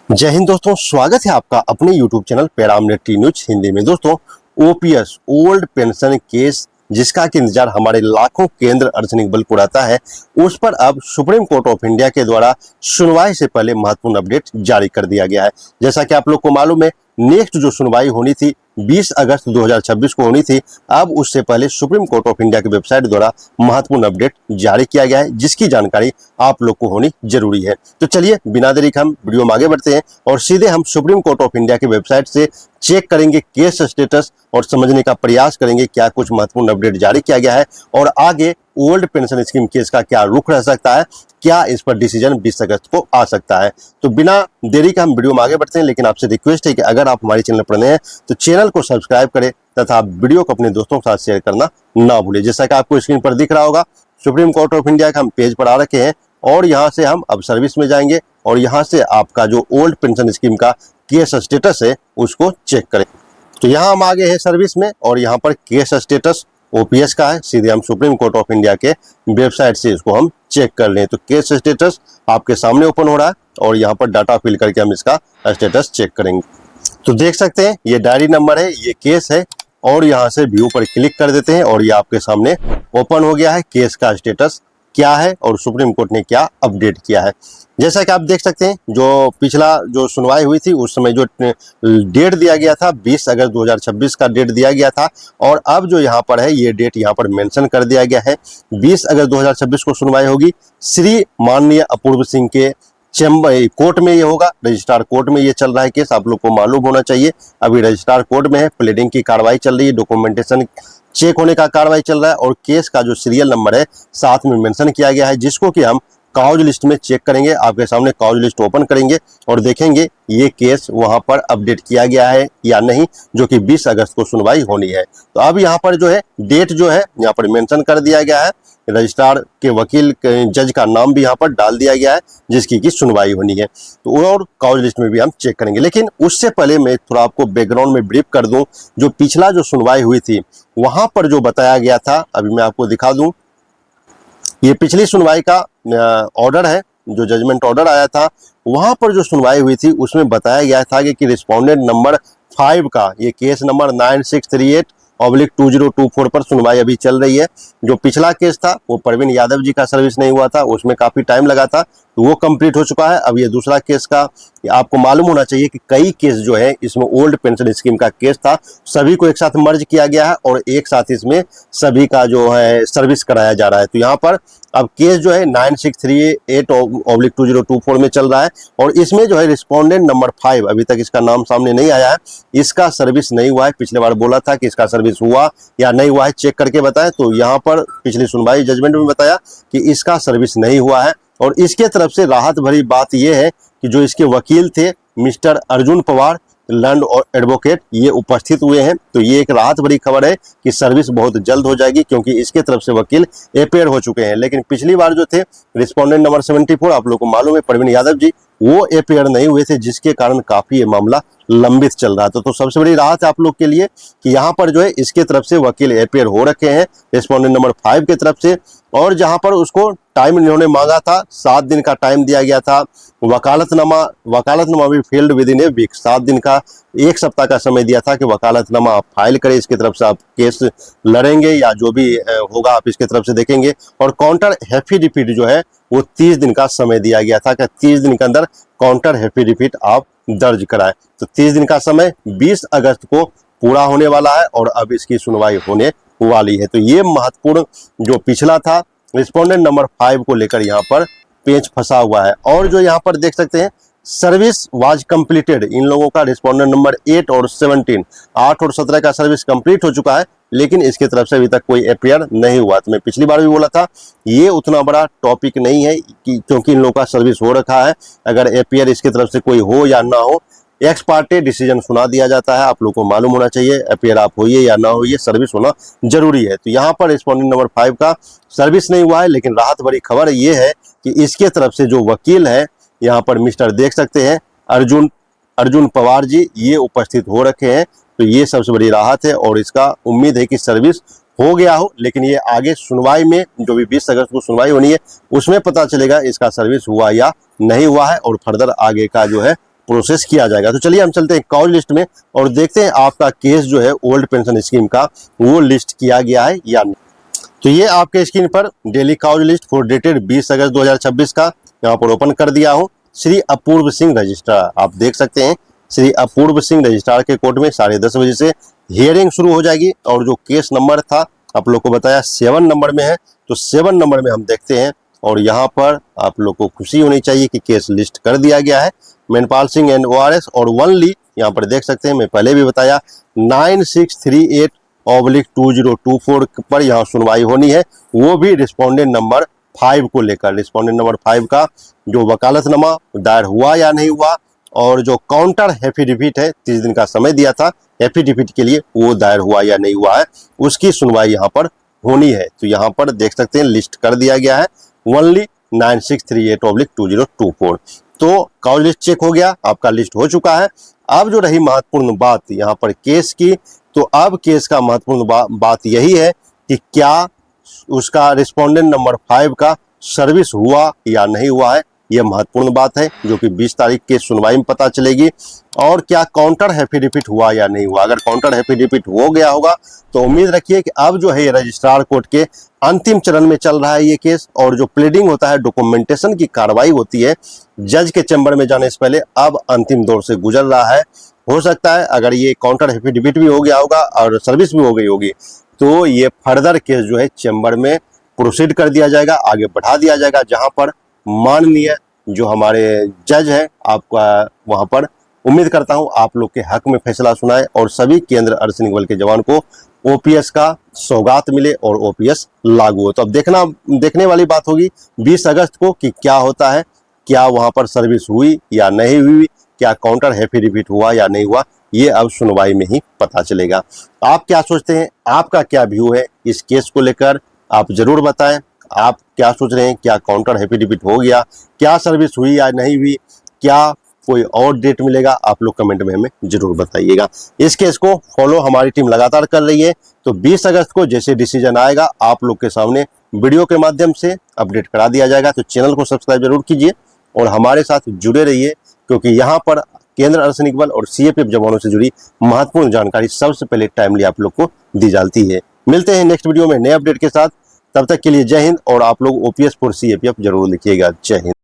जय हिंद दोस्तों, स्वागत है आपका अपने YouTube channel paramilitary T news Hindi में। दोस्तों, ओपीएस ओल्ड पेंशन केस जिसका कि इंतजार हमारे लाखों केंद्र अर्धसैनिक बल को रहता है, उस पर अब सुप्रीम कोर्ट ऑफ इंडिया के द्वारा सुनवाई से पहले महत्वपूर्ण अपडेट जारी कर दिया गया है। जैसा कि आप लोग को मालूम है, नेक्स्ट जो सुनवाई होनी थी 20 अगस्त 2026 को होनी थी। अब उससे पहले सुप्रीम कोर्ट ऑफ इंडिया की वेबसाइट द्वारा महत्वपूर्ण अपडेट जारी किया गया है, जिसकी जानकारी आप लोग को होनी जरूरी है। तो चलिए बिना देरी के हम वीडियो में आगे बढ़ते हैं और सीधे हम सुप्रीम कोर्ट ऑफ इंडिया की वेबसाइट से चेक करेंगे केस स्टेटस और समझने का प्रयास करेंगे क्या कुछ महत्वपूर्ण अपडेट जारी किया गया है और आगे ओल्ड पेंशन स्कीम केस का क्या रुख रह सकता है, क्या इस पर डिसीजन 20 अगस्त को आ सकता है। तो बिना देरी का हम वीडियो में आगे बढ़ते हैं, लेकिन आपसे रिक्वेस्ट है कि अगर आप हमारे चैनल पर नए हैं तो चैनल को सब्सक्राइब करें तथा वीडियो को अपने दोस्तों के साथ शेयर करना ना भूलें। जैसा कि आपको स्क्रीन पर दिख रहा होगा, सुप्रीम कोर्ट ऑफ इंडिया का हम पेज पर आ रखे हैं और यहाँ से हम अब सर्विस में जाएंगे और यहाँ से आपका जो ओल्ड पेंशन स्कीम का केस स्टेटस है उसको चेक करें। तो यहाँ हम आगे हैं सर्विस में और यहाँ पर केस स्टेटस ओपीएस का है। सीधे हम सुप्रीम कोर्ट ऑफ इंडिया के वेबसाइट से इसको हम चेक कर लें। तो केस स्टेटस आपके सामने ओपन हो रहा है और यहाँ पर डाटा फिल करके हम इसका स्टेटस चेक करेंगे। तो देख सकते हैं ये डायरी नंबर है, ये केस है और यहाँ से व्यू पर क्लिक कर देते हैं और ये आपके सामने ओपन हो गया है। केस का स्टेटस क्या है और सुप्रीम कोर्ट ने क्या अपडेट किया है। जैसा कि आप देख सकते हैं, जो पिछला जो सुनवाई हुई थी उस समय जो डेट दिया गया था 20 अगस्त 2026 का डेट दिया गया था और अब जो यहाँ पर है ये डेट यहाँ पर मेंशन कर दिया गया है। 20 अगस्त 2026 को सुनवाई होगी। श्री माननीय अपूर्व सिंह के चैम्बर कोर्ट में ये होगा, रजिस्ट्रार कोर्ट में ये चल रहा है केस, आप लोग को मालूम होना चाहिए। अभी रजिस्ट्रार कोर्ट में है, प्लेडिंग की कार्रवाई चल रही है, डॉक्यूमेंटेशन चेक होने का कार्रवाई चल रहा है और केस का जो सीरियल नंबर है साथ में मेंशन किया गया है, जिसको कि हम काउज लिस्ट में चेक करेंगे। आपके सामने काउज लिस्ट ओपन करेंगे और देखेंगे ये केस वहां पर अपडेट किया गया है या नहीं, जो कि 20 अगस्त को सुनवाई होनी है। तो अब यहाँ पर जो है डेट जो है यहाँ पर मेंशन कर दिया गया है, रजिस्ट्रार के वकील जज का नाम भी यहाँ पर डाल दिया गया है जिसकी की सुनवाई होनी है। तो और काउज लिस्ट में भी हम चेक करेंगे, लेकिन उससे पहले मैं थोड़ा आपको बैकग्राउंड में ब्रीफ कर दूं। जो पिछला जो सुनवाई हुई थी वहां पर जो बताया गया था, अभी मैं आपको दिखा दूं, ये पिछली सुनवाई का ऑर्डर है, जो जजमेंट ऑर्डर आया था वहां पर जो सुनवाई हुई थी उसमें बताया गया था कि रिस्पोंडेंट नंबर 5 का ये केस नंबर 9638/2024 पर सुनवाई अभी चल रही है। जो पिछला केस था वो प्रवीण यादव जी का सर्विस नहीं हुआ था, उसमें काफी टाइम लगा था, तो वो कंप्लीट हो चुका है। अब ये दूसरा केस का आपको मालूम होना चाहिए कि कई केस जो है इसमें ओल्ड पेंशन स्कीम का केस था, सभी को एक साथ मर्ज किया गया है और एक साथ इसमें सभी का जो है सर्विस कराया जा रहा है। तो यहाँ पर अब केस जो है 9638/2024 में चल रहा है और इसमें जो है रिस्पोंडेंट नंबर 5, अभी तक इसका नाम सामने नहीं आया है, इसका सर्विस नहीं हुआ है। पिछले बार बोला था कि इसका सर्विस हुआ या नहीं हुआ है, चेक करके बताएं। तो यहाँ पर पिछली सुनवाई जजमेंट में बताया कि इसका सर्विस नहीं हुआ है और इसके तरफ से राहत भरी बात यह है कि जो इसके वकील थे mister Arjun Pawar land advocate, ये उपस्थित हुए हैं। तो ये एक राहत भरी खबर है कि सर्विस बहुत जल्द हो जाएगी, क्योंकि इसके तरफ से वकील अपेयर हो चुके हैं। लेकिन पिछली बार जो थे रिस्पोंडेंट नंबर 74, आप लोगों को मालूम है प्रवीण यादव जी, वो अपेयर नहीं हुए थे, जिसके कारण काफी ये मामला लंबित चल रहा था। तो सबसे बड़ी राहत है आप लोग के लिए कि यहाँ पर जो है इसके तरफ से वकील अपेयर हो रखे हैं रिस्पोंडेंट नंबर 5 के तरफ से। और जहां पर उसको टाइम इन्होंने मांगा था, 7 दिन का टाइम दिया गया था। वकालतनामा भी filed within a week, 7 दिन का, 1 सप्ताह का समय दिया था कि वकालतनामा आप फाइल करें, इसके तरफ से आप केस लड़ेंगे या जो भी होगा आप इसके तरफ से देखेंगे। और काउंटर एफिडेविट जो है वो 30 दिन का समय दिया गया था कि 30 दिन के अंदर काउंटर एफिडेविट आप दर्ज कराएं। तो 30 दिन का समय 20 अगस्त को पूरा होने वाला है और अब इसकी सुनवाई होने वाली है। तो ये महत्वपूर्ण जो पिछला था रिस्पोंडेंट नंबर 5 को लेकर यहाँ पर पेच फंसा हुआ है। और जो यहाँ पर देख सकते हैं सर्विस वाज कंप्लीटेड, इन लोगों का रिस्पोंडेंट नंबर 8 और 17, 8 और 17 का सर्विस कंप्लीट हो चुका है, लेकिन इसके तरफ से अभी तक कोई अपेयर नहीं हुआ। तो मैं पिछली बार भी बोला था ये उतना बड़ा टॉपिक नहीं है कि क्योंकि इन लोगों का सर्विस हो रखा है। अगर अपेयर इसके तरफ से कोई हो या ना हो, एक्स पार्टी डिसीजन सुना दिया जाता है। आप लोगों को मालूम होना चाहिए अपेयर आप होइए या ना होइए, सर्विस होना जरूरी है। तो यहाँ पर रिस्पोंडेंट नंबर 5 का सर्विस नहीं हुआ है, लेकिन राहत भरी खबर ये है कि इसके तरफ से जो वकील है यहाँ पर मिस्टर देख सकते हैं अर्जुन पवार जी, ये उपस्थित हो रखे हैं। तो ये सबसे बड़ी राहत है और इसका उम्मीद है कि सर्विस हो गया हो, लेकिन ये आगे सुनवाई में जो भी 20 अगस्त को सुनवाई होनी है उसमें पता चलेगा इसका सर्विस हुआ या नहीं हुआ है और फर्दर आगे का जो है प्रोसेस किया जाएगा। तो चलिए हम चलते हैं काउज लिस्ट में और देखते हैं आपका केस जो है ओल्ड पेंशन स्कीम का वो लिस्ट किया गया है या नहीं। तो ये आपके स्क्रीन पर daily cause list for dated 20 अगस्त 2026 का यहाँ पर ओपन कर दिया हूँ। श्री अपूर्व सिंह रजिस्ट्रार, आप देख सकते हैं श्री अपूर्व सिंह रजिस्ट्रार के कोर्ट में 10:30 बजे से हियरिंग शुरू हो जाएगी और जो केस नंबर था आप लोग को बताया 7 नंबर में है, तो 7 नंबर में हम देखते हैं और यहाँ पर आप लोग को खुशी होनी चाहिए कि केस लिस्ट कर दिया गया है। मनपाल सिंह एंड ORS और ओनली यहाँ पर देख सकते हैं, मैं पहले भी बताया 9638/2024 पर यहाँ सुनवाई होनी है, वो भी रिस्पोंडेंट नंबर 5 को लेकर। रिस्पोंडेंट नंबर 5 का जो वकालतनामा दायर हुआ या नहीं हुआ और जो काउंटर एफिडेविट है 30 दिन का समय दिया था एफिडेविट के लिए, वो दायर हुआ या नहीं हुआ है, उसकी सुनवाई यहाँ पर होनी है। तो यहाँ पर देख सकते हैं लिस्ट कर दिया गया है ओनली 9638/2024। तो काउज लिस्ट चेक हो गया, आपका लिस्ट हो चुका है। अब जो रही महत्वपूर्ण बात यहाँ पर केस की, तो अब केस का महत्वपूर्ण बात यही है कि क्या उसका रिस्पोंडेंट नंबर 5 का सर्विस हुआ या नहीं हुआ है, यह महत्वपूर्ण बात है जो कि 20 तारीख के सुनवाई में पता चलेगी। और क्या काउंटर एफिडेविट हुआ या नहीं हुआ, अगर काउंटर एफिडेविट हो गया होगा तो उम्मीद रखिए कि अब जो है रजिस्ट्रार कोर्ट के अंतिम चरण में चल रहा है ये केस, और जो प्लीडिंग होता है, डॉक्यूमेंटेशन की कार्रवाई होती है जज के चैम्बर में जाने से पहले, अब अंतिम दौर से गुजर रहा है। हो सकता है अगर ये काउंटर एफिडेविट भी हो गया होगा और सर्विस भी हो गई होगी तो ये फर्दर केस जो है चैम्बर में प्रोसीड कर दिया जाएगा, आगे बढ़ा दिया जाएगा, जहां पर माननीय जो हमारे जज है आपका वहां पर उम्मीद करता हूं आप लोग के हक में फैसला सुनाए और सभी केंद्र अर्धसैनिक बल के जवान को ओपीएस का सौगात मिले और ओपीएस लागू हो। तो अब देखने वाली बात होगी 20 अगस्त को कि क्या होता है, क्या वहां पर सर्विस हुई या नहीं हुई, क्या काउंटर एफिडेविट हुआ या नहीं हुआ, ये अब सुनवाई में ही पता चलेगा। आप क्या सोचते हैं, आपका क्या व्यू है इस केस को लेकर, आप जरूर बताएं। आप क्या सोच रहे हैं, क्या काउंटर एफिडेविट हो गया, क्या सर्विस हुई या नहीं हुई, क्या कोई और डेट मिलेगा, आप लोग कमेंट में हमें जरूर बताइएगा। इस केस को फॉलो हमारी टीम लगातार कर रही है, तो 20 अगस्त को जैसे डिसीजन आएगा आप लोग के सामने वीडियो के माध्यम से अपडेट करा दिया जाएगा। तो चैनल को सब्सक्राइब जरूर कीजिए और हमारे साथ जुड़े रहिए, क्योंकि यहाँ पर केंद्र अर्धसैनिक बल और सीएपीएफ जवानों से जुड़ी महत्वपूर्ण जानकारी सबसे पहले टाइमली आप लोग को दी जाती है। मिलते हैं नेक्स्ट वीडियो में नए अपडेट के साथ, तब तक के लिए जय हिंद। और आप लोग ओपीएस फॉर सीएपीएफ जरूर लिखिएगा। जय हिंद।